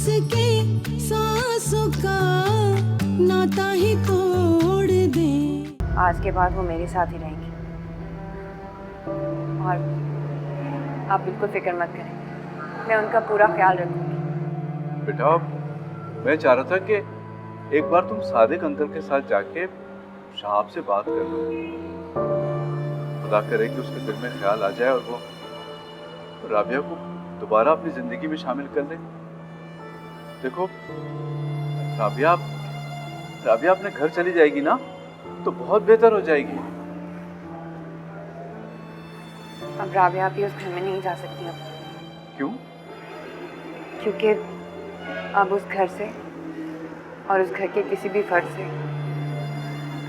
के सांसों का नाता ही तोड़ दे। आज के बाद वो मेरे साथ ही रहेंगी और आप बिल्कुल फिक्र मत करें, मैं उनका पूरा ख्याल रखूंगी। बेटा मैं चाह रहा था कि एक बार तुम सादिक अंकल के साथ जाके साहब से बात कर लो, खुदा करे कि उसके दिल में ख्याल आ जाए और वो राबिया को दोबारा अपनी जिंदगी में शामिल कर ले। देखो राबिया अपने घर चली जाएगी ना तो बहुत बेहतर हो जाएगी। अब राबिया भी उस घर में नहीं जा सकती अब। क्यों? क्योंकि अब उस घर से और उस घर के किसी भी फर्द से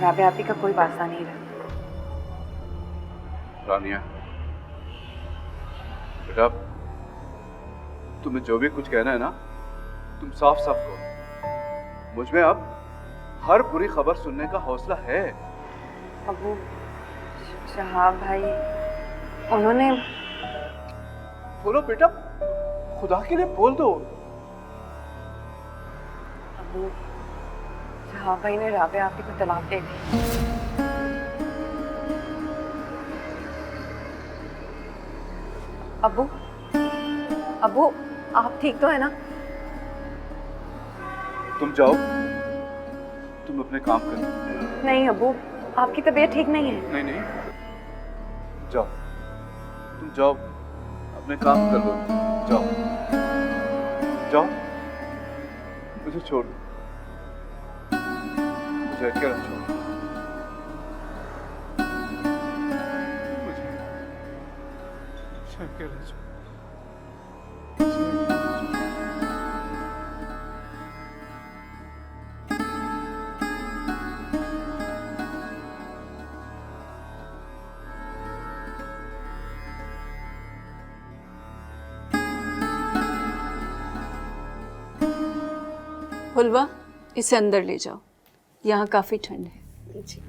राबिया आपी का कोई वास्ता नहीं रहा। रानिया बेटा तुम्हें जो भी कुछ कहना है ना तुम साफ साफ कहो। मुझ में अब हर बुरी खबर सुनने का हौसला है। अबू शहाब भाई उन्होंने बोलो बेटा, खुदा के लिए बोल दो। अबू शहाब भाई ने राबिया आपी को तलाक दे दी। अबू अबू आप ठीक तो है ना? तुम जाओ, तुम अपने काम करो। नहीं अबू आपकी तबीयत ठीक नहीं है। नहीं नहीं जाओ, तुम जाओ अपने काम कर लो। जाओ जाओ, मुझे छोड़ दो, मुझे अकेला छोड़ दो। मुझे अकेला छोड़। हुलवा इसे अंदर ले जाओ, यहाँ काफी ठंड है। जी।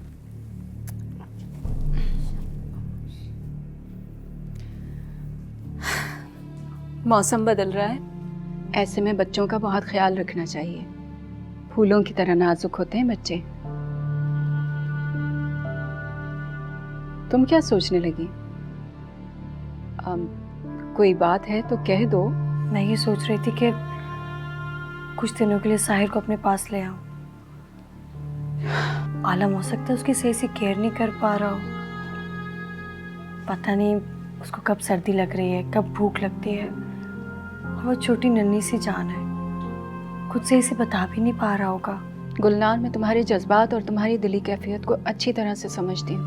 मौसम बदल रहा है, ऐसे में बच्चों का बहुत ख्याल रखना चाहिए। फूलों की तरह नाजुक होते हैं बच्चे। तुम क्या सोचने लगी? कोई बात है तो कह दो। मैं ये सोच रही थी कि कुछ दिनों के लिए साहिर को अपने पास ले आऊं। आलम हो सकता है उसकी सही से केयर नहीं कर पा रहा हो। पता नहीं उसको कब सर्दी लग रही है, कब भूख लगती है। और वो छोटी नन्ही सी जान है, खुद सही से बता भी नहीं पा रहा होगा। गुलनार, मैं तुम्हारे जज्बात और तुम्हारी दिली कैफियत को अच्छी तरह से समझती हूँ,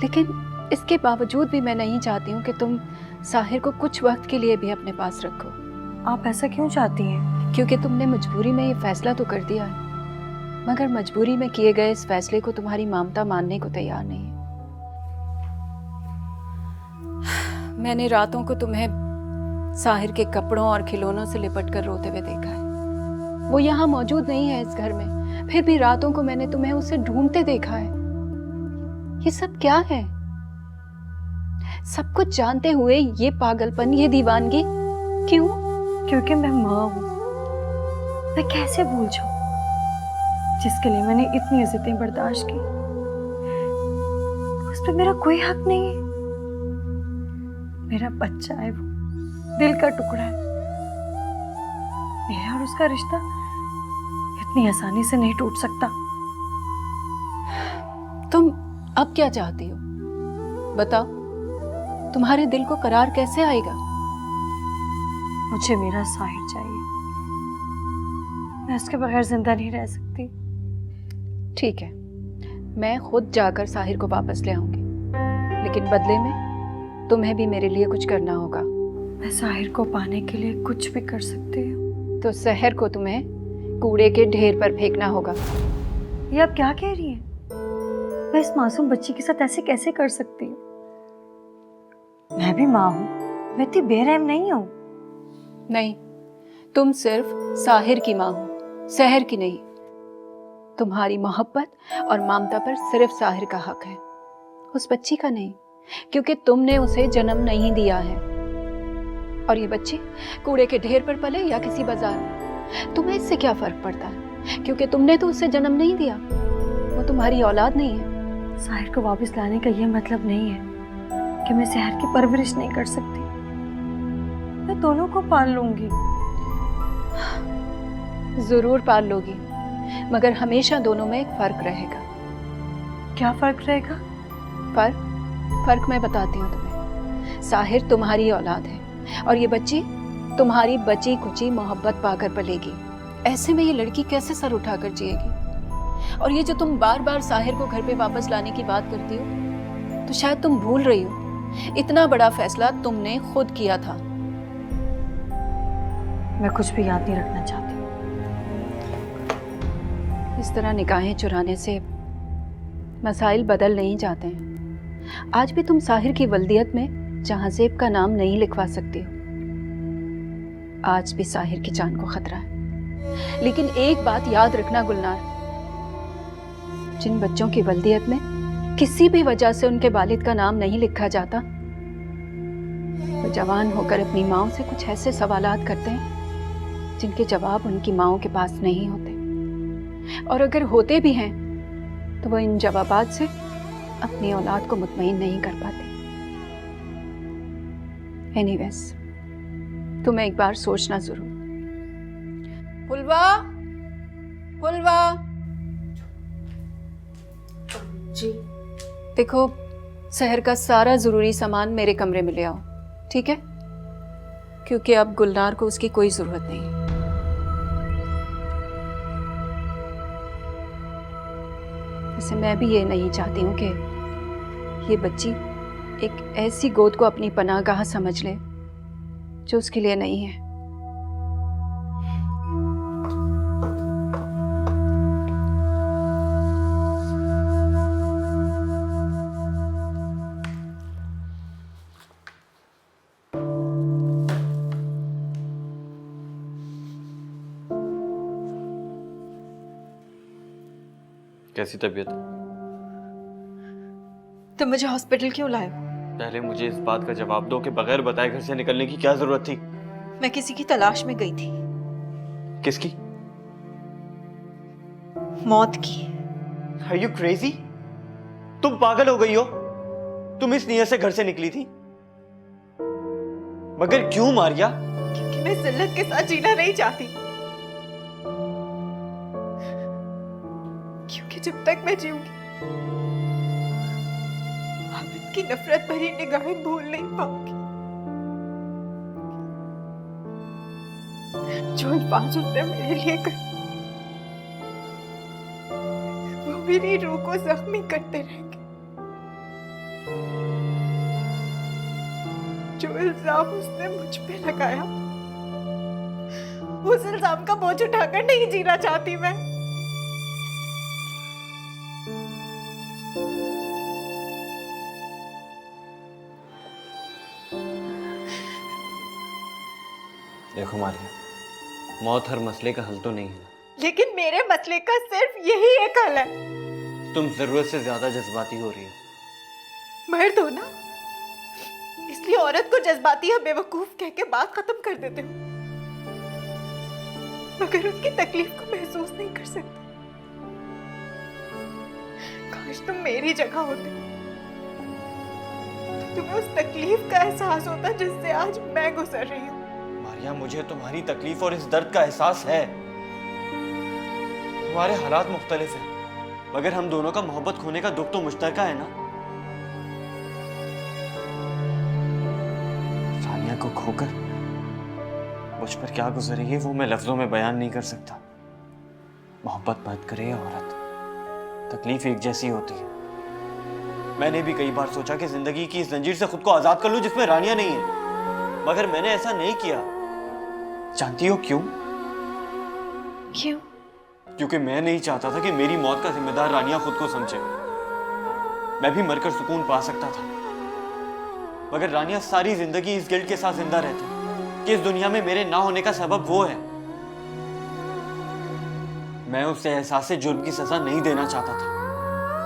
लेकिन इसके बावजूद भी मैं नहीं चाहती हूँ कि तुम साहिर को कुछ वक्त के लिए भी अपने पास रखो। आप ऐसा क्यों चाहती हैं? क्योंकि तुमने मजबूरी में ये फैसला तो कर दिया है, मगर मजबूरी में किए गए इस फैसले को तुम्हारी ममता मानने को तैयार नहीं है। मैंने रातों को तुम्हें साहिर के कपड़ों और खिलौनों से लिपट कर रोते हुए देखा है। वो यहाँ मौजूद नहीं है इस घर में, फिर भी रातों को मैंने तुम्हें उसे ढूंढते देखा है। ये सब क्या है? सब कुछ जानते हुए ये पागलपन, ये दीवानगी क्यों? क्योंकि मैं माँ हूँ। मैं कैसे भूल जाऊं जिसके लिए मैंने इतनी इज्जतें बर्दाश्त की। उस पर मेरा कोई हक नहीं है। मेरा बच्चा है, वो दिल का टुकड़ा है। मेरा और उसका रिश्ता इतनी आसानी से नहीं टूट सकता। तुम अब क्या चाहती हो? बताओ, तुम्हारे दिल को करार कैसे आएगा? मुझे मेरा साहिर चाहिए। मैं उसके बगैर जिंदा नहीं रह सकती। ठीक है, मैं खुद जाकर साहिर को वापस ले आऊंगी, लेकिन बदले में तुम्हें भी मेरे लिए कुछ करना होगा। मैं साहिर को पाने के लिए कुछ भी कर सकती हूँ। तो सहर को तुम्हें कूड़े के ढेर पर फेंकना होगा। ये आप क्या कह रही हैं? मैं इस मासूम बच्ची के साथ ऐसे कैसे कर सकती हूँ? मैं भी माँ हूँ, मैं इतनी बेरहम नहीं हूँ। नहीं, तुम सिर्फ साहिर की माँ हो, सहर की नहीं। तुम्हारी मोहब्बत और ममता पर सिर्फ साहिर का हक है, उस बच्ची का नहीं, क्योंकि तुमने उसे जन्म नहीं दिया है। और ये बच्ची कूड़े के ढेर पर पले या किसी बाजार में, तुम्हें इससे क्या फर्क पड़ता है, क्योंकि तुमने तो उसे जन्म नहीं दिया, वो तुम्हारी औलाद नहीं है। साहिर को वापस लाने का ये मतलब नहीं है कि मैं सहर की परवरिश नहीं कर सकती। मैं दोनों को पाल लूंगी। जरूर पाल लोगी, मगर हमेशा दोनों में एक फर्क रहेगा। क्या फर्क रहेगा? फर्क मैं बताती हूँ तुम्हें। साहिर तुम्हारी औलाद है और ये बच्ची तुम्हारी बची कुची मोहब्बत पाकर पलेगी। ऐसे में ये लड़की कैसे सर उठाकर जिएगी? और ये जो तुम बार बार साहिर को घर पे वापस लाने की बात करती हो, तो शायद तुम भूल रही हो, इतना बड़ा फैसला तुमने खुद किया था। मैं कुछ भी याद नहीं रखना चाहती। इस तरह निगाहें चुराने से मसाइल बदल नहीं जाते हैं। आज भी तुम साहिर की वल्दियत में जहांजेब का नाम नहीं लिखवा सकती हो। आज भी साहिर की जान को खतरा है। लेकिन एक बात याद रखना गुलनार, जिन बच्चों की वल्दियत में किसी भी वजह से उनके वालिद का नाम नहीं लिखा जाता, वो जवान होकर अपनी माओ से कुछ ऐसे सवालात करते हैं जिनके जवाब उनकी माओ के पास नहीं होते, और अगर होते भी हैं तो वो इन जवाबात से अपनी औलाद को मुतमईन नहीं कर पाते। एनीवेज, तुम्हें एक बार सोचना जरूर। फुलवा, फुलवा जी। देखो, शहर का सारा जरूरी सामान मेरे कमरे में ले आओ, ठीक है? क्योंकि अब गुलनार को उसकी कोई जरूरत नहीं है। वैसे मैं भी ये नहीं चाहती हूँ कि ये बच्ची एक ऐसी गोद को अपनी पनाहगाह समझ ले जो उसके लिए नहीं है। कैसी तबीयत? तुम मुझे हॉस्पिटल क्यों लाए? पहले मुझे इस बात का जवाब दो कि बगैर बताए घर से निकलने की क्या जरूरत थी? मैं किसी की तलाश में गई थी। किसकी? मौत की। Are you crazy? तुम पागल हो गई हो? तुम इस नीयत से घर से निकली थी? मगर क्यों मारिया? क्योंकि मैं जिल्लत के साथ जीना नहीं चाहती। क्योंकि जब तक मैं जीऊंगी आबिद की नफरत भरी निगाहें भूल नहीं पाऊंगी। जो अल्फाज उसने मेरे लिए कहे वो मेरी रूह को जख्मी करते रहेंगे। जो इल्जाम उसने मुझ पे लगाया, उस इल्जाम का बोझ उठाकर नहीं जीना चाहती मैं। देखो मारिया, मौत हर मसले का हल तो नहीं है, लेकिन मेरे मसले का सिर्फ यही एक हल है। तुम जरूरत से ज्यादा जज्बाती हो रही हो। मर्द हो ना, इसलिए औरत को जज्बाती या बेवकूफ कह के बात खत्म कर देते हो, मगर उसकी तकलीफ को महसूस नहीं कर सकते। काश तुम मेरी जगह होते तो तुम्हें उस तकलीफ का एहसास होता जिससे आज मैं गुजर रही हूँ। मारिया, मुझे तुम्हारी तकलीफ और इस दर्द का एहसास है। हमारे हालात मुख्तलिफ हैं, मगर हम दोनों का मोहब्बत खोने का दुख तो मुश्तरका है ना। सानिया को खोकर मुझ पर क्या गुजर रही है वो मैं लफ्जों में बयान नहीं कर सकता। मोहब्बत मर्द करे या औरत, तकलीफ एक जैसी होती है। मैंने भी कई बार सोचा कि जिंदगी की इस जंजीर से खुद को आजाद कर लूं जिसमें रानियां नहीं है, मगर मैंने ऐसा नहीं किया। जानती हो क्यों? क्यों? क्योंकि मैं नहीं चाहता था कि मेरी मौत का जिम्मेदार रानियां खुद को समझे। मैं भी मरकर सुकून पा सकता था, मगर रानियां सारी जिंदगी इस गिल्ट के साथ जिंदा रहती कि इस दुनिया में मेरे ना होने का सबब वो है। मैं उसे एहसास से जुर्म की सजा नहीं देना चाहता था,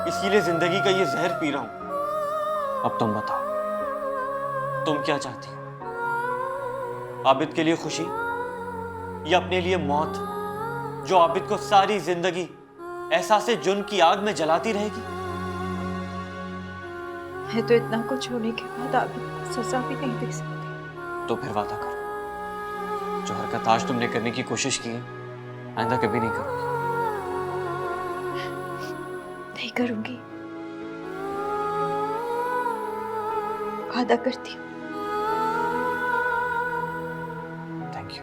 इसीलिए जिंदगी का ये जहर पी रहा हूं। अब तुम बताओ, तुम क्या चाहती हो? आबिद के लिए खुशी या अपने लिए मौत, जो आबिद को सारी जिंदगी एहसास जुर्म की आग में जलाती रहेगी? मैं तो इतना कुछ होने के बाद आबिद को सजा भी नहीं दे सकती। तो फिर वादा करो, जो हरकत आज तुमने करने की कोशिश की है आइंदा कभी नहीं करोगी। नहीं करूंगी, वादा करती हूँ। Thank you.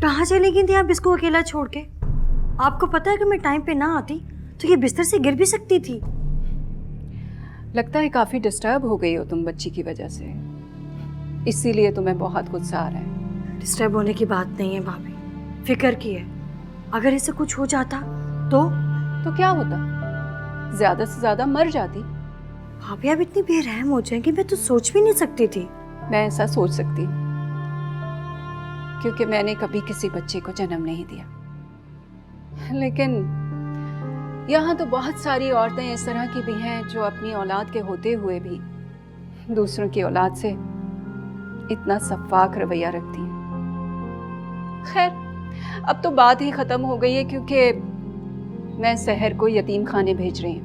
कहाँ चली गई थी आप इसको अकेला छोड़ के? आपको पता है कि मैं टाइम पे ना आती तो ये बिस्तर से गिर भी सकती थी। लगता है काफी डिस्टर्ब हो गई हो तुम बच्ची की वजह से, इसीलिए तुम्हें बहुत गुस्सा आ रहा है। डिस्टर्ब होने की बात नहीं है भाभी, फिक्र की है। अगर इसे कुछ हो जाता तो क्या होता? ज्यादा से ज्यादा मर जाती। भाभी आप इतनी बेरहम हो जाएंगी, मैं तो सोच भी नहीं सकती थी। मैं ऐसा सोच सकती हूँ क्योंकि मैंने कभी किसी बच्चे को जन्म नहीं दिया, लेकिन यहाँ तो बहुत सारी औरतें इस तरह की भी हैं जो अपनी औलाद के होते हुए भी दूसरों की औलाद से इतना सफाक रवैया रखती हैं। खैर अब तो बात ही खत्म हो गई है क्योंकि मैं सहर को यतीम खाने भेज रही हूँ।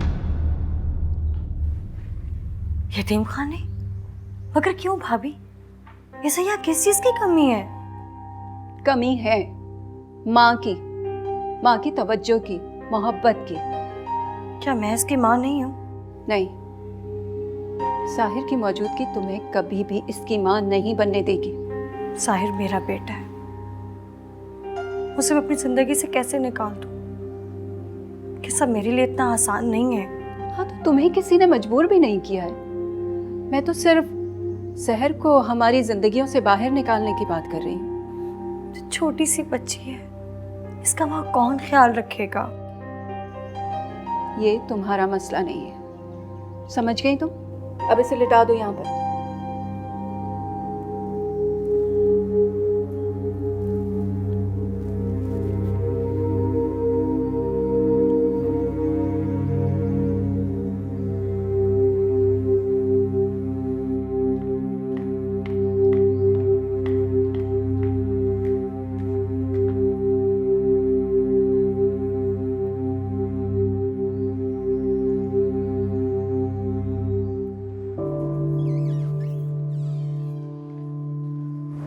यतीम खाने? मगर क्यों भाभी? इसे यहाँ किस चीज की कमी है? कमी है माँ की तवज्जो की, मोहब्बत की। क्या मैं इसकी माँ नहीं हूँ? नहीं, साहिर की मौजूदगी तुम्हें कभी भी इसकी माँ नहीं बनने देगी। साहिर मेरा बेटा है, उसे मैं अपनी जिंदगी से कैसे निकाल दूँ? कि सब मेरे लिए इतना आसान नहीं है। हाँ तो तुम्हें किसी ने मजबूर भी नहीं किया है। मैं तो सिर्फ सहर को हमारी जिंदगियों से बाहर निकालने की बात कर रही हूँ। छोटी सी बच्ची है, इसका वहाँ कौन ख्याल रखेगा? ये तुम्हारा मसला नहीं है, समझ गई तुम? अब इसे लिटा दो यहाँ पर।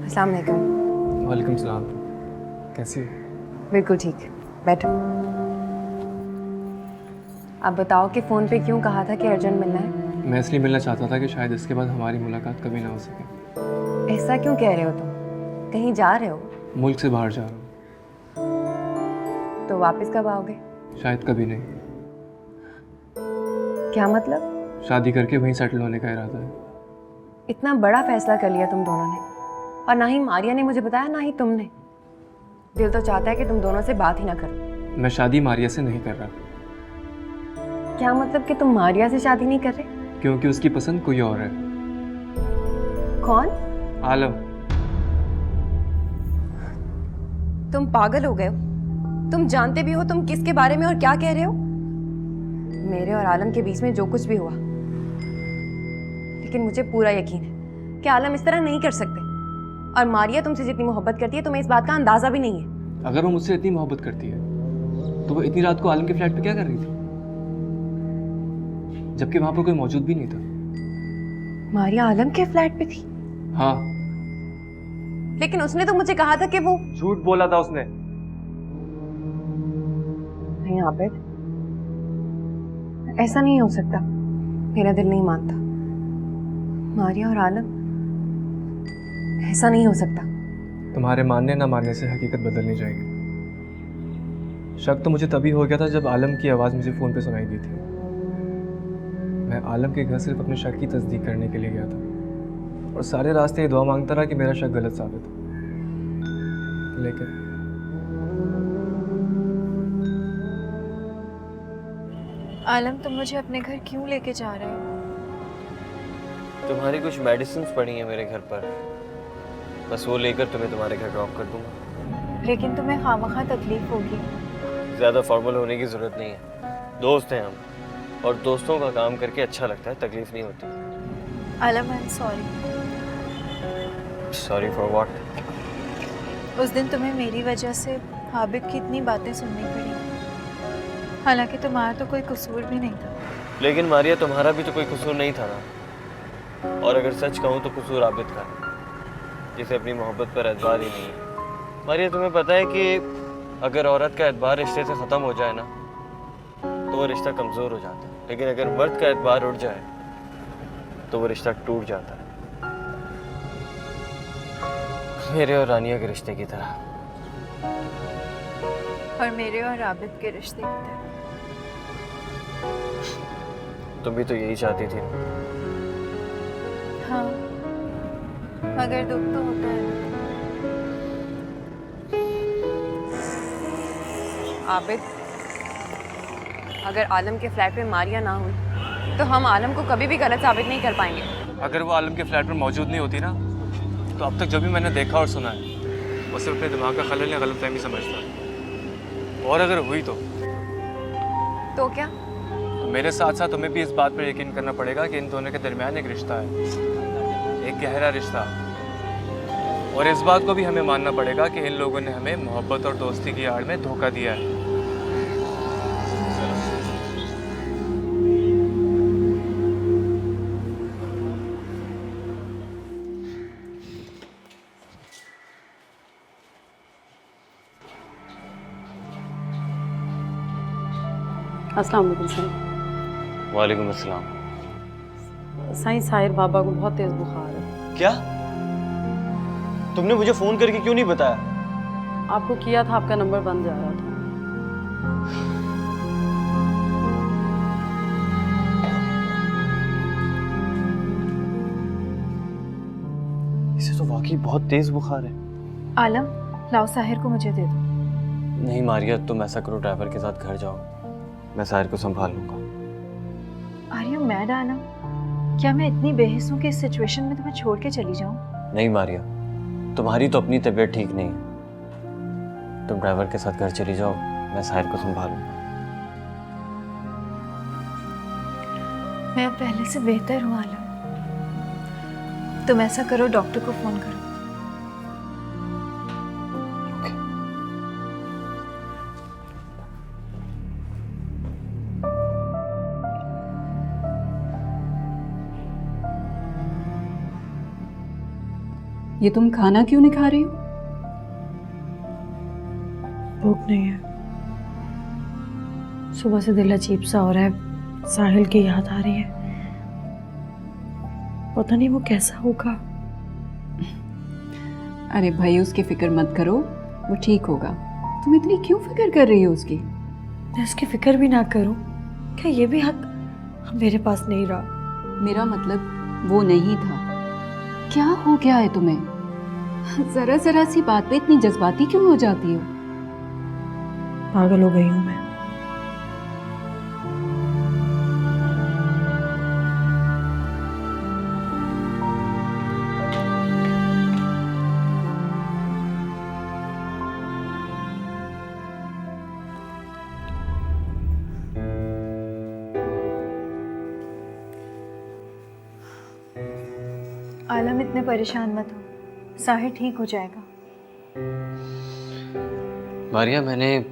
अस्सलाम वालेकुम। वालेकुम सलाम। कैसी? बिल्कुल ठीक, बैठो। आप बताओ कि फ़ोन पे क्यों कहा था कि अर्जेंट मिलना है? मैं इसलिए मिलना चाहता था कि शायद इसके बाद हमारी मुलाकात कभी ना हो सके। ऐसा क्यों कह रहे हो तुम? कहीं जा रहे हो? मुल्क से बाहर जा रहा हूँ। तो वापस कब आओगे? शायद कभी नहीं। क्या मतलब? शादी करके वहीं सेटल होने का इरादा है। इतना बड़ा फैसला कर लिया तुम दोनों ने, और ना ही मारिया ने मुझे बताया ना ही तुमने। दिल तो चाहता है कि तुम दोनों से बात ही ना करो। मैं शादी मारिया से नहीं कर रहा। क्या मतलब कि तुम मारिया से शादी नहीं कर रहे? क्योंकि उसकी पसंद कोई और है। कौन? आलम। तुम पागल हो गए हो? तुम जानते भी हो तुम किसके बारे में और क्या कह रहे हो? मेरे और आलम के बीच में जो कुछ भी हुआ, लेकिन मुझे पूरा यकीन है कि आलम इस तरह नहीं कर सकते। और मारिया तुमसे जितनी मोहब्बत करती है तुम्हें इस बात का अंदाजा भी नहीं है। अगर वो मुझसे इतनी मोहब्बत करती है तो वो इतनी रात को आलम के फ्लैट पे क्या कर रही थी, जबकि वहां पर कोई मौजूद भी नहीं था? मारिया आलम के फ्लैट पे थी? हाँ। लेकिन उसने तो मुझे कहा था कि वो... झूठ बोला था उसने। नहीं आबिद, ऐसा नहीं हो सकता। मेरा दिल नहीं मानता। मारिया और आलम, ऐसा नहीं हो सकता। तुम्हारे मानने ना मानने से हकीकत बदल नहीं जाएगी। शक तो मुझे तभी हो गया था जब आलम की आवाज़ मुझे फ़ोन पे सुनाई दी थी। मैं आलम के घर सिर्फ अपने शक की तस्दीक करने के लिए गया था और सारे रास्ते ये दुआ मांगता रहा कि मेरा शक गलत साबित हो। लेकिन आलम, तुम मुझे अपने घर क्यों लेके जा रहे हो? तुम्हारी कुछ मेडिसिन पड़ी हैं मेरे घर पर, बस वो लेकर तुम्हें तुम्हारे घर ड्रॉप कर दूंगा। लेकिन तुम्हें खामखा तकलीफ होगी। ज़्यादा फॉर्मल होने की ज़रूरत नहीं है, दोस्त हैं हम और दोस्तों का काम करके अच्छा लगता है, तकलीफ नहीं होती। Alam, I am sorry. Sorry for what? उस दिन तुम्हें मेरी वजह से आबिद की इतनी बातें सुननी पड़ी, हालांकि तुम्हारा तो कोई कसूर भी नहीं था। लेकिन मारिया, तुम्हारा भी तो कोई कसूर नहीं था ना। और अगर सच कहूँ तो कसूर आबिद का है, जिसे अपनी मोहब्बत पर एतबार ही नहीं है। मारिया, तुम्हें पता है कि अगर औरत का एतबार रिश्ते से ख़त्म हो जाए ना तो वो रिश्ता कमज़ोर हो जाता है, लेकिन अगर मर्द का एतबार उठ जाए तो वो रिश्ता टूट जाता है, मेरे और रानिया के रिश्ते की तरह। और मेरे और आबिद के रिश्ते की तरह। तुम भी तो यही चाहती थी। हाँ, मगर दुख तो होता है। आबिद, अगर आलम के फ्लैट पे मारिया ना हुई तो हम आलम को कभी भी गलत साबित नहीं कर पाएंगे। अगर वो आलम के फ्लैट पर मौजूद नहीं होती ना तो अब तक जो भी मैंने देखा और सुना है वो सिर्फ अपने दिमाग का खलल या गलतफहमी समझता। और अगर हुई तो क्या? तो मेरे साथ साथ तुम्हें भी इस बात पर यकीन करना पड़ेगा कि इन दोनों के दरमियान एक रिश्ता है, एक गहरा रिश्ता। और इस बात को भी हमें मानना पड़ेगा कि इन लोगों ने हमें मोहब्बत और दोस्ती की आड़ में धोखा दिया है। अस्सलाम वालेकुम साईं। वालेकुम अस्सलाम। साईं, साहिर बाबा को बहुत तेज बुखार है। क्या? तुमने मुझे फ़ोन करके क्यों नहीं बताया? आपको किया था, आपका नंबर बंद जा रहा था। इसे तो वाकई बहुत तेज बुखार है। आलम, लाओ साहिर को मुझे दे दो। नहीं मारिया, तुम ऐसा करो, ड्राइवर के साथ घर जाओ, मैं साहिर को संभाल लूंगा। आर यू मैड आलम? क्या मैं इतनी बेहिस हूँ कि इस सिचुएशन में तुम्हें छोड़ के चली जाऊँ? नहीं मारिया, तुम्हारी तो अपनी तबीयत ठीक नहीं है, तुम ड्राइवर के साथ घर चली जाओ, मैं साहिर को संभालूंगा। मैं अब पहले से बेहतर हूँ आलम। तुम ऐसा करो, डॉक्टर को फोन करो। ये तुम खाना क्यों नहीं खा रही हो? भूख नहीं है। सुबह से दिल अजीब सा हो रहा है, साहिल की याद आ रही है। पता नहीं वो कैसा होगा। अरे भाई, उसकी फिक्र मत करो, वो ठीक होगा। तुम इतनी क्यों फिक्र कर रही हो उसकी? मैं उसकी फिक्र भी ना करूं, क्या ये भी हक मेरे पास नहीं रहा? मेरा मतलब वो नहीं था। क्या हो गया है तुम्हें? जरा जरा सी बात पे इतनी जज्बाती क्यों हो जाती हो? पागल हो गई हूं मैं। आलम, इतने परेशान मत हो, साहिर ठीक हो जाएगा। मारिया, मैंने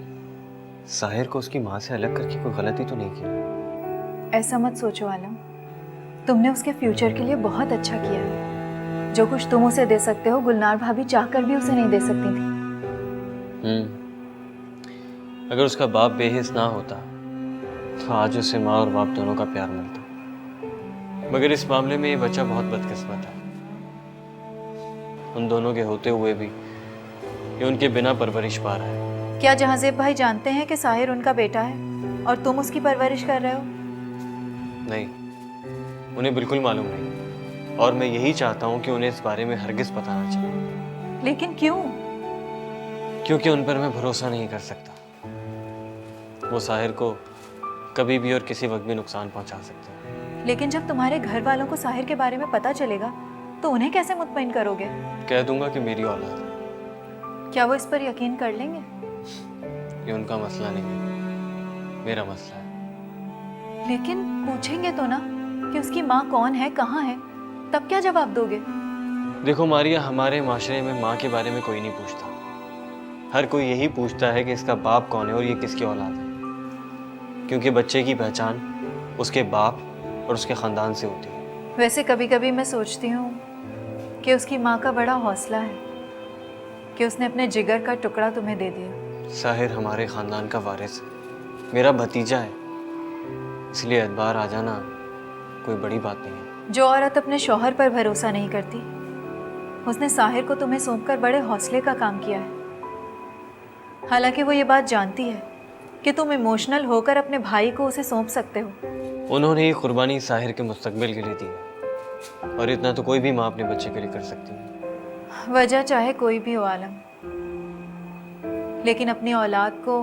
साहिर को उसकी माँ से अलग करके कोई गलती तो नहीं की? ऐसा मत सोचो आलम, तुमने उसके फ्यूचर के लिए बहुत अच्छा किया है। जो कुछ तुम उसे दे सकते हो, गुलनार भाभी चाहकर भी उसे नहीं दे सकती थी। अगर उसका बाप बेहिस ना होता तो आज उसे माँ और बाप दोनों का प्यार मिलता। मगर इस मामले में ये बच्चा बहुत बदकिस्मत है। उन दोनों के होते हुए भी ये उनके बिना परवरिश पा रहा है। क्या जहांजेब भाई जानते हैं कि साहिर उनका बेटा है और तुम उसकी परवरिश कर रहे हो? नहीं, उन्हें बिल्कुल मालूम नहीं, और मैं यही चाहता हूँ कि उन्हें इस बारे में हरगिज पता ना चले। लेकिन क्यों? क्योंकि उन पर मैं भरोसा नहीं कर सकता। वो साहिर को कभी भी और किसी वक्त भी नुकसान पहुंचा सकते हैं। लेकिन जब तुम्हारे घर वालों को साहिर के बारे में पता चलेगा तो उन्हें कैसे मुतमईन करोगे? कह दूंगा कि मेरी औलाद है। क्या वो इस पर यकीन कर लेंगे? ये उनका मसला नहीं है, मेरा मसला है। लेकिन पूछेंगे तो ना कि उसकी माँ कौन है, कहाँ है, तब क्या जवाब दोगे? देखो मारिया, हमारे माशरे में माँ के बारे में कोई नहीं पूछता। हर कोई यही पूछता है कि इसका बाप कौन है और ये किसकी औलाद है, क्योंकि बच्चे की पहचान उसके बाप और उसके ख़ानदान से होती है। वैसे कभी कभी मैं सोचती हूँ कि उसकी माँ का बड़ा हौसला है कि उसने अपने जिगर का टुकड़ा तुम्हें दे दिया। साहिर हमारे ख़ानदान का वारिस है, मेरा भतीजा है, इसलिए एतबार आ जाना कोई बड़ी बात नहीं है। जो औरत अपने शौहर पर भरोसा नहीं करती, उसने साहिर को तुम्हें सौंपकर बड़े हौसले का काम किया है। हालांकि वो ये बात जानती है कि तुम इमोशनल होकर अपने भाई को उसे सौंप सकते हो। उन्होंने ये कुर्बानी साहिर के मुस्तकबिल के लिए दी है, और इतना तो कोई भी माँ अपने बच्चे के लिए कर सकती है। वजह चाहे कोई भी हो आलम, लेकिन अपनी औलाद को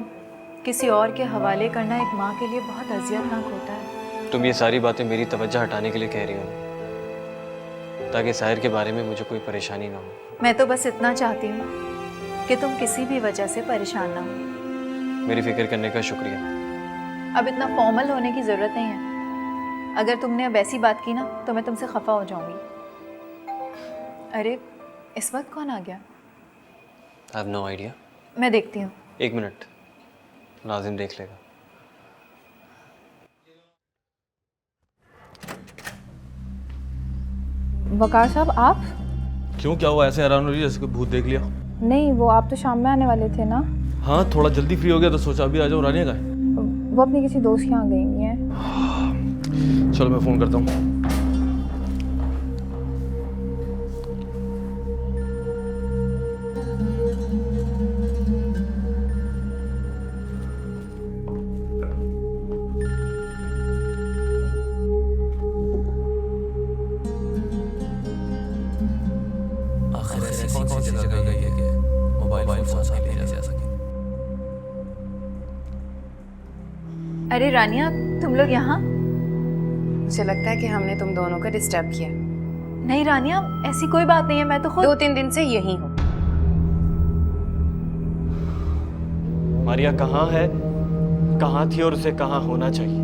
किसी और के हवाले करना एक माँ के लिए बहुत अजियतनाक होता है। तुम ये सारी बातें मेरी तवज्जो हटाने के लिए कह रही हो, ताकि साहिर के बारे में मुझे कोई परेशानी ना हो। मैं तो बस इतना चाहती हूँ कि तुम किसी भी वजह से परेशान ना हो। मेरी फिक्र करने का शुक्रिया। अब इतना फॉर्मल होने की ज़रूरत नहीं है। अगर तुमने अब ऐसी बात की ना तो मैं तुमसे खफा हो जाऊंगी। अरे इस वक्त कौन आ गया? I have no idea। मैं देखती हूँ। 1 मिनट, नाज़िम देख लेगा। वकार साहब, आप? क्यों, क्या हुआ? ऐसे हैरान हो रही है जैसे कोई भूत देख लिया? नहीं, वो आप तो शाम में आने वाले थे ना। हाँ, थोड़ा जल्दी फ्री हो गया तो सोचा अभी आ जाओ। रानिया का है? वो अपनी किसी दोस्त के यहाँ गई हुई हैं। चलो मैं फ़ोन करता हूँ। आखिर ऐसी कौन सी जगह गई है कि मोबाइल फोन साथ नहीं ले जा सके? अरे रानिया, तुम लोग यहाँ? मुझे लगता है कि हमने तुम दोनों को डिस्टर्ब किया। नहीं रानिया, ऐसी कोई बात नहीं है। मैं तो खुद 2-3 दिन से यही हूँ। मारिया कहाँ है, कहाँ थी और उसे कहाँ होना चाहिए,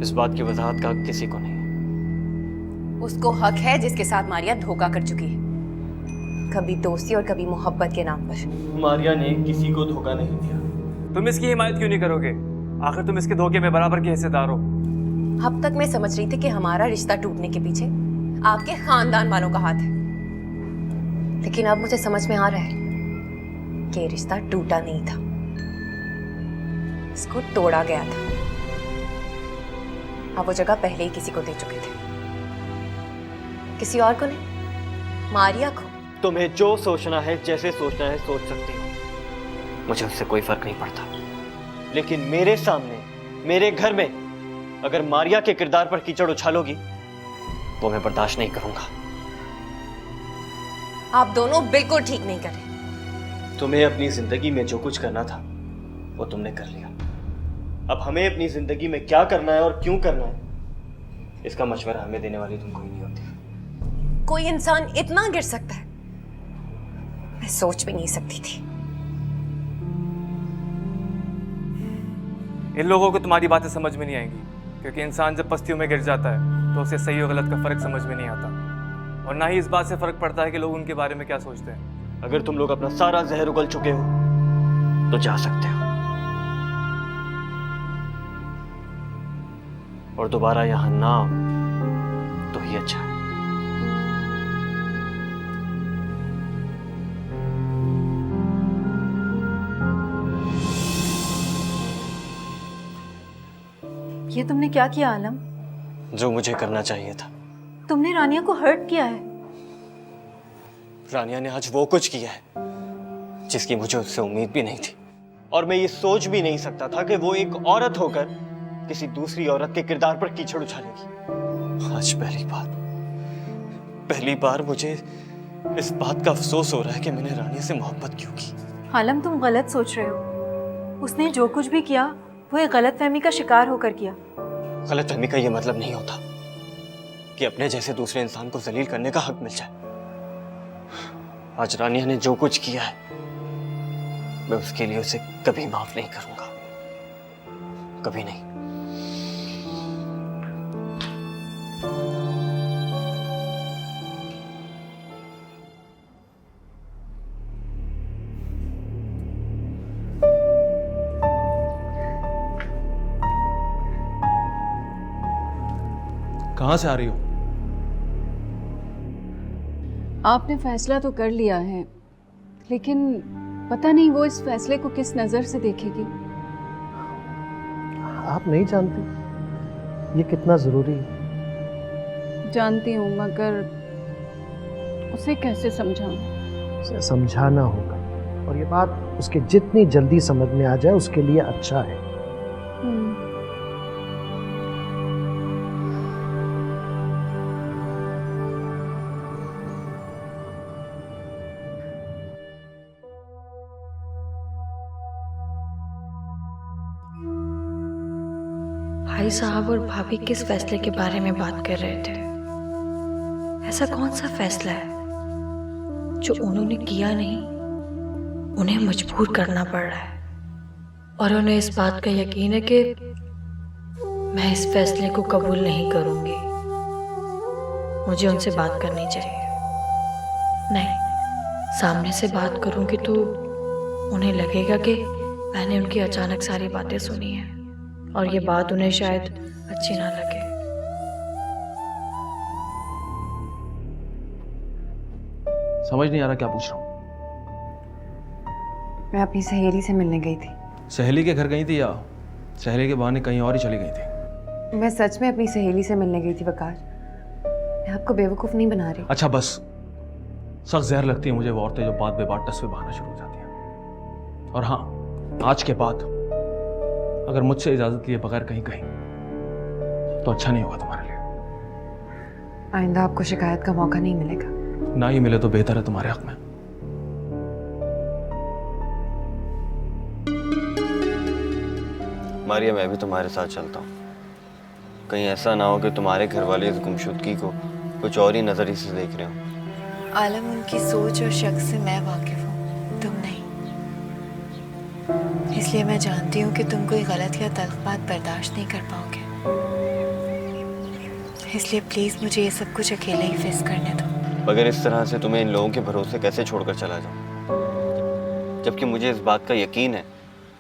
इस बात की वजाहत का किसी को नहीं। उसको हक है जिसके साथ मारिया धोखा कर चुकी है, कभी दोस्ती और कभी मोहब्बत के नाम पर। मारिया ने किसी को धोखा नहीं दिया। तुम इसकी हिमायत क्यों नहीं करोगे? आखिर तुम इसके धोखे में बराबर के हिस्सेदार हो। अब तक मैं समझ रही थी कि हमारा रिश्ता टूटने के पीछे आपके खानदान वालों का हाथ है, लेकिन अब मुझे समझ में आ रहा है कि ये रिश्ता टूटा नहीं था, इसको तोड़ा गया था। अब वो जगह पहले ही किसी को दे चुके थे, किसी और को नहीं, मारिया को। तुम्हें जो सोचना है, जैसे सोचना है सोच सकती हो, मुझे उससे कोई फर्क नहीं पड़ता। लेकिन मेरे सामने, मेरे घर में अगर मारिया के किरदार पर कीचड़ उछालोगी वो मैं बर्दाश्त नहीं करूंगा। आप दोनों बिल्कुल ठीक नहीं कर रहे। तुम्हें अपनी जिंदगी में जो कुछ करना था वो तुमने कर लिया। अब हमें अपनी जिंदगी में क्या करना है और क्यों करना है, इसका मशवरा हमें देने वाली तुम कोई नहीं होती। कोई इंसान इतना गिर सकता है, मैं सोच भी नहीं सकती थी। इन लोगों को तुम्हारी बातें समझ में नहीं आएंगी, क्योंकि इंसान जब पस्तियों में गिर जाता है तो उसे सही और गलत का फर्क समझ में नहीं आता, और ना ही इस बात से फर्क पड़ता है कि लोग उनके बारे में क्या सोचते हैं। अगर तुम लोग अपना सारा जहर उगल चुके हो तो जा सकते हो, और दोबारा यहां ना आओ तो ही अच्छा है। ये तुमने क्या किया आलम? जो मुझे करना चाहिए था। तुमने रानिया को हर्ट किया है। रानिया ने आज वो कुछ किया है जिसकी मुझे उससे उम्मीद भी नहीं थी, और मैं ये सोच भी नहीं सकता था कि वो एक औरत होकर किसी दूसरी औरत के किरदार पर कीचड़ उछालेगी। आज पहली बार मुझे इस बात का अफसोस हो रहा है कि मैंने रानिया से मोहब्बत क्यों की। आलम, तुम गलत सोच रहे हो। उसने जो कुछ भी किया वो एक गलतफहमी का शिकार होकर किया। गलतफहमी का ये मतलब नहीं होता कि अपने जैसे दूसरे इंसान को जलील करने का हक मिल जाए। आज रानिया ने जो कुछ किया है, मैं उसके लिए उसे कभी माफ नहीं करूंगा, कभी नहीं। कहाँ से आ रही हो? आपने फैसला तो कर लिया है, लेकिन पता नहीं वो इस फैसले को किस नज़र से देखेगी। आप नहीं जानती ये कितना ज़रूरी है। जानती हूँ, मगर उसे कैसे समझाऊं? उसे समझाना होगा, और ये बात उसके जितनी जल्दी समझ में आ जाए उसके लिए अच्छा है। भाई साहब और भाभी किस फैसले के बारे में बात कर रहे थे? ऐसा कौन सा फैसला है जो उन्होंने किया नहीं, उन्हें मजबूर करना पड़ रहा है, और उन्हें इस बात का यकीन है कि मैं इस फैसले को कबूल नहीं करूंगी। मुझे उनसे बात करनी चाहिए। नहीं, सामने से बात करूंगी तो उन्हें लगेगा कि मैंने उनकी अचानक सारी बातें सुनी हैं, और ये बात उन्हें शायद अच्छी ना लगे। समझ नहीं आ रहा क्या पूछ रहा हूँ। मैं अपनी सहेली से मिलने गई थी। सहेली के घर गई थी या सहेली के बहाने कहीं और ही चली गई थी? मैं सच में अपनी सहेली से मिलने गई थी वकार। मैं आपको बेवकूफ़ नहीं बना रही। अच्छा बस, सख्त जहर लगती है मुझे वो औरतें जो बात बेबात टस पे बहाना शुरू हो जाती हैं। और हाँ, आज के बाद अगर मुझसे इजाजत लिए बगैर कहीं गई तो अच्छा नहीं होगा तुम्हारे लिए। आइंदा आपको शिकायत का मौका नहीं मिलेगा। ना ही मिले तो बेहतर है तुम्हारे हक में। मारिया, मैं भी तुम्हारे साथ चलता हूँ। कहीं ऐसा ना हो कि तुम्हारे घर वाले इस गुमशुदगी को कुछ और ही नजरिए से देख रहे हो। आलम, उनकी सोच और शख्स से मैं वाकिफ हूँ, तुम नहीं। इसलिए मैं जानती हूँ कि तुम कोई गलत या तल्ख बात बर्दाश्त नहीं कर पाओगे। इसलिए प्लीज़ मुझे ये सब कुछ अकेले ही फेस करने दो। मगर इस तरह से तुम्हें इन लोगों के भरोसे कैसे छोड़कर चला जाऊँ, जबकि मुझे इस बात का यकीन है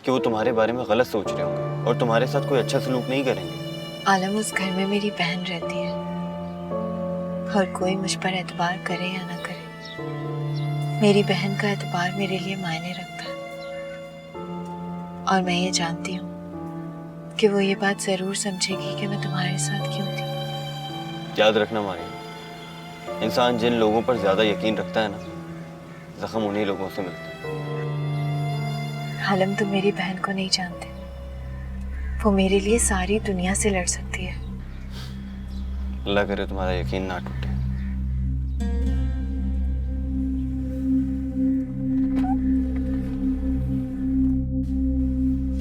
कि वो तुम्हारे बारे में गलत सोच रहे होंगे और तुम्हारे साथ कोई अच्छा सलूक नहीं करेंगे। आलम, उस घर में मेरी बहन रहती है, और कोई मुझ पर एतबार करे या ना करे, मेरी बहन का एतबार मेरे लिए मायने रखता है। और मैं ये जानती हूँ कि वो ये बात ज़रूर समझेगी कि मैं तुम्हारे साथ क्यों थी। याद रखना मारिया, इंसान जिन लोगों पर ज़्यादा यकीन रखता है ना, जख्म उन्हीं लोगों से मिलता है। आलम, तुम मेरी बहन को नहीं जानते। वो मेरे लिए सारी दुनिया से लड़ सकती है। अल्लाह करे तुम्हारा यकीन ना टूटे।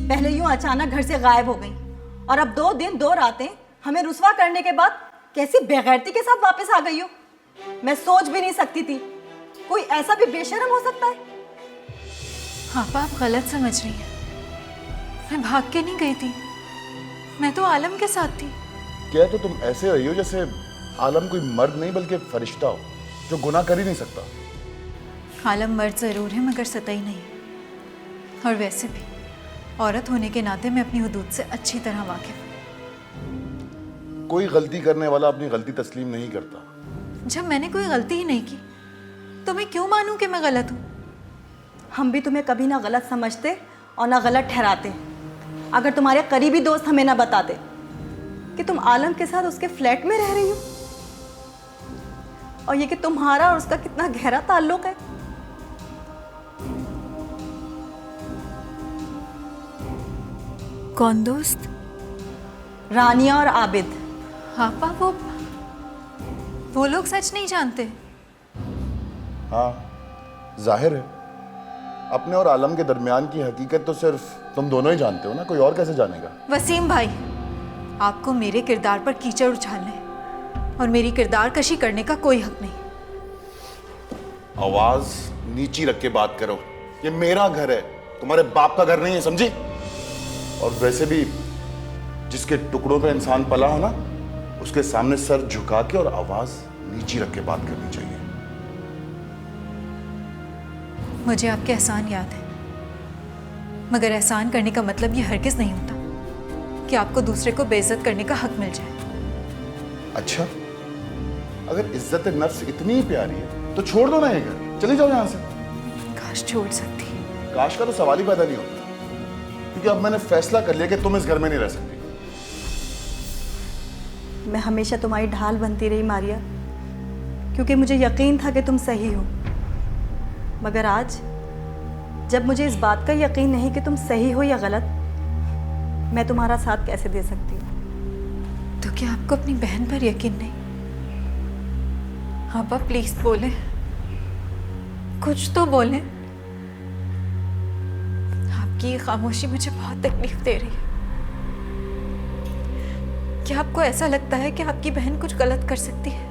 पहले यूं अचानक घर से गायब हो गई, और अब 2 दिन 2 रातें हमें रुसवा करने के बाद कैसी बेगैरती के साथ वापस आ गई हो। मैं सोच भी नहीं सकती थी कोई ऐसा भी बेशर्म हो सकता है। आप गलत समझ रही हैं। मैं भाग के नहीं गई थी, मैं तो आलम के साथ थी। क्या तो तुम ऐसे रही हो जैसे आलम कोई मर्द नहीं बल्कि फरिश्ता हो जो गुनाह कर ही नहीं सकता। आलम मर्द ज़रूर है मगर सतई नहीं, और वैसे भी औरत होने के नाते मैं अपनी हुदूद से अच्छी तरह वाकिफ हूँ। कोई गलती करने वाला अपनी गलती तस्लीम नहीं करता। जब मैंने कोई गलती ही नहीं की तो मैं क्यों मानूं कि मैं गलत हूँ? हम भी तुम्हें कभी ना गलत समझते और ना गलत ठहराते, अगर तुम्हारे करीबी दोस्त हमें ना बताते कि तुम आलम के साथ उसके फ्लैट में रह रही हो, और ये कि तुम्हारा और उसका कितना गहरा ताल्लुक है। कौन दोस्त? रानिया और आबिद। आपा वो लोग सच नहीं जानते। हाँ, जाहिर है अपने और आलम के दरमियान की हकीकत तो सिर्फ तुम दोनों ही जानते हो ना, कोई और कैसे जानेगा? वसीम भाई, आपको मेरे किरदार पर कीचड़ उछालने और मेरी किरदार कशी करने का कोई हक नहीं। आवाज नीची रख के बात करो, ये मेरा घर है, तुम्हारे बाप का घर नहीं है, समझी? और वैसे भी जिसके टुकड़ों पे इंसान पला हो ना, उसके सामने सर झुका के और आवाज नीची रख के बात करनी चाहिए। मुझे आपके एहसान याद है, मगर एहसान करने का मतलब ये हरगिज नहीं होता कि आपको दूसरे को बेइज्जत करने का हक मिल जाए। अच्छा, अगर इज्जत नफ्स इतनी ही प्यारी है तो छोड़ दो ना ये घर, चले जाओ यहां से। काश छोड़ सकती। काश का तो सवाल ही पैदा नहीं होता, क्योंकि अब मैंने फैसला कर लिया कि तुम इस घर में नहीं रह सकती। मैं हमेशा तुम्हारी ढाल बनती रही मारिया, क्योंकि मुझे यकीन था कि तुम सही हो। मगर आज जब मुझे इस बात का यकीन नहीं कि तुम सही हो या गलत, मैं तुम्हारा साथ कैसे दे सकती हूँ? तो क्या आपको अपनी बहन पर यकीन नहीं? आपा प्लीज बोले, कुछ तो बोले। आपकी ये खामोशी मुझे बहुत तकलीफ दे रही है। क्या आपको ऐसा लगता है कि आपकी बहन कुछ गलत कर सकती है?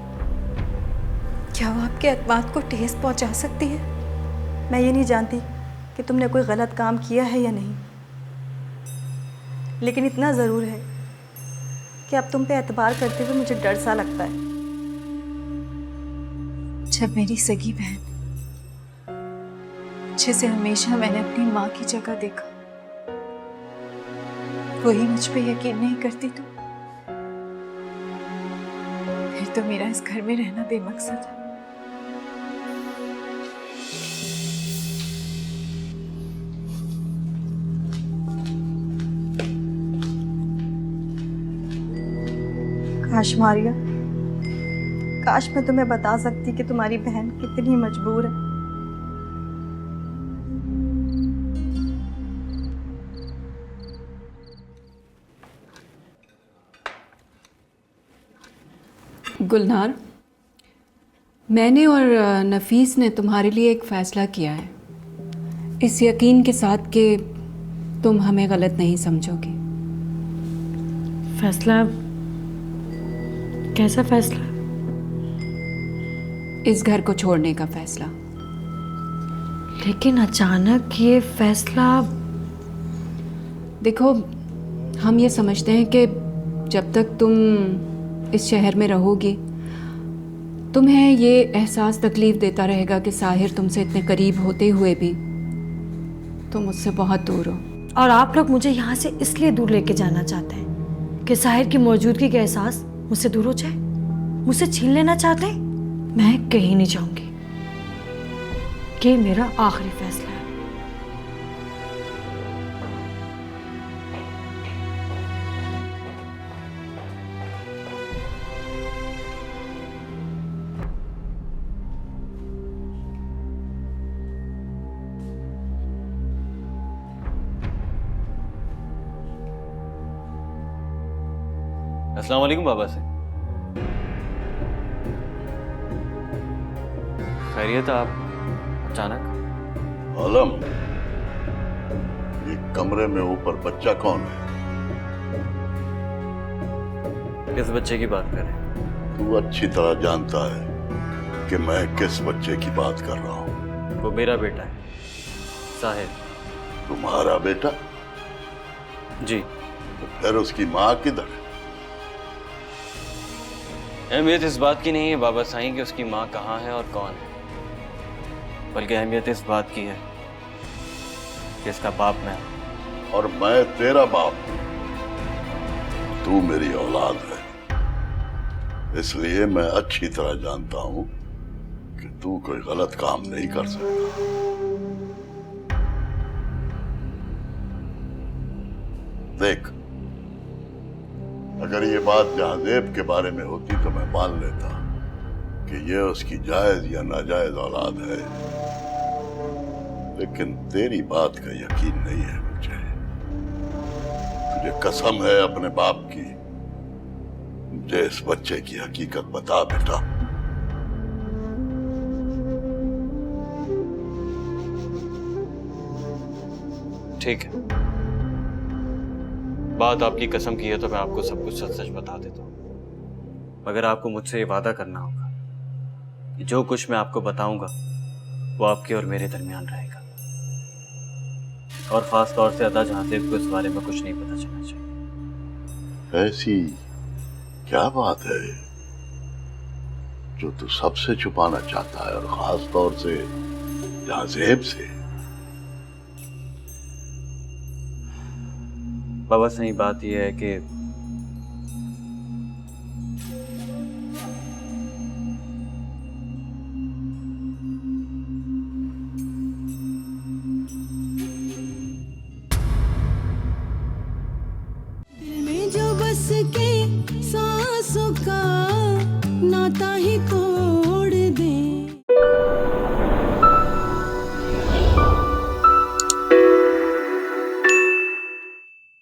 क्या वो आपके एतमाद को ठेस पहुंचा सकती है? मैं ये नहीं जानती कि तुमने कोई गलत काम किया है या नहीं, लेकिन इतना ज़रूर है कि अब तुम पे एतबार करते हुए मुझे डर सा लगता है। जब मेरी सगी बहन, जिसे हमेशा मैंने अपनी माँ की जगह देखा, वही मुझ पे यकीन नहीं करती तो फिर तो मेरा इस घर में रहना बेमकसद है। काश मारिया, काश मैं तुम्हें बता सकती कि तुम्हारी बहन कितनी मजबूर है। गुलनार, मैंने और नफीस ने तुम्हारे लिए एक फ़ैसला किया है, इस यकीन के साथ कि तुम हमें गलत नहीं समझोगी। फैसला? कैसा फैसला? इस घर को छोड़ने का फैसला। लेकिन अचानक ये फैसला? देखो, हम ये समझते हैं कि जब तक तुम इस शहर में रहोगी, तुम्हें ये एहसास तकलीफ देता रहेगा कि साहिर तुमसे इतने करीब होते हुए भी तुम उससे बहुत दूर हो। और आप लोग मुझे यहाँ से इसलिए दूर लेके जाना चाहते हैं कि साहिर की मौजूदगी का एहसास मुझसे दूर हो जाए, मुझसे छीन लेना चाहते हैं। मैं कहीं नहीं जाऊंगी, ये मेरा आखिरी फैसला है। अस्सलाम वालेकुम बाबा से। खैरियत? आप अचानक? आलम, ये कमरे में ऊपर बच्चा कौन है? किस बच्चे की बात कर रहे हैं? तू अच्छी तरह जानता है कि मैं किस बच्चे की बात कर रहा हूँ। वो मेरा बेटा है, साहिर। तुम्हारा बेटा? जी। तो फिर उसकी माँ किधर? अहमियत इस बात की नहीं है बाबा साईं कि उसकी माँ कहाँ है और कौन है, बल्कि अहमियत इस बात की है कि इसका बाप मैं हूं। और मैं तेरा बाप हूं। तू मेरी औलाद है, इसलिए मैं अच्छी तरह जानता हूं कि तू कोई गलत काम नहीं कर सकता। देख, अगर ये बात जहादेव के बारे में होती तो मैं मान लेता कि ये उसकी जायज या नाजायज औलाद है, लेकिन तेरी बात का यकीन नहीं है मुझे। तुझे कसम है अपने बाप की, मुझे इस बच्चे की हकीकत बता बेटा। ठीक है, बात आपकी कसम की है तो मैं आपको सब कुछ सच सच बता देता हूँ, मगर आपको मुझसे ये वादा करना होगा कि जो कुछ मैं आपको बताऊंगा वो आपके और मेरे दरमियान रहेगा, और खास तौर से अदा जहादेव को इस बारे में कुछ नहीं पता चलना चाहिए। ऐसी क्या बात है जो तू सबसे छुपाना चाहता है, और खास तौर से जहादेव से? बाबा सही बात यह है कि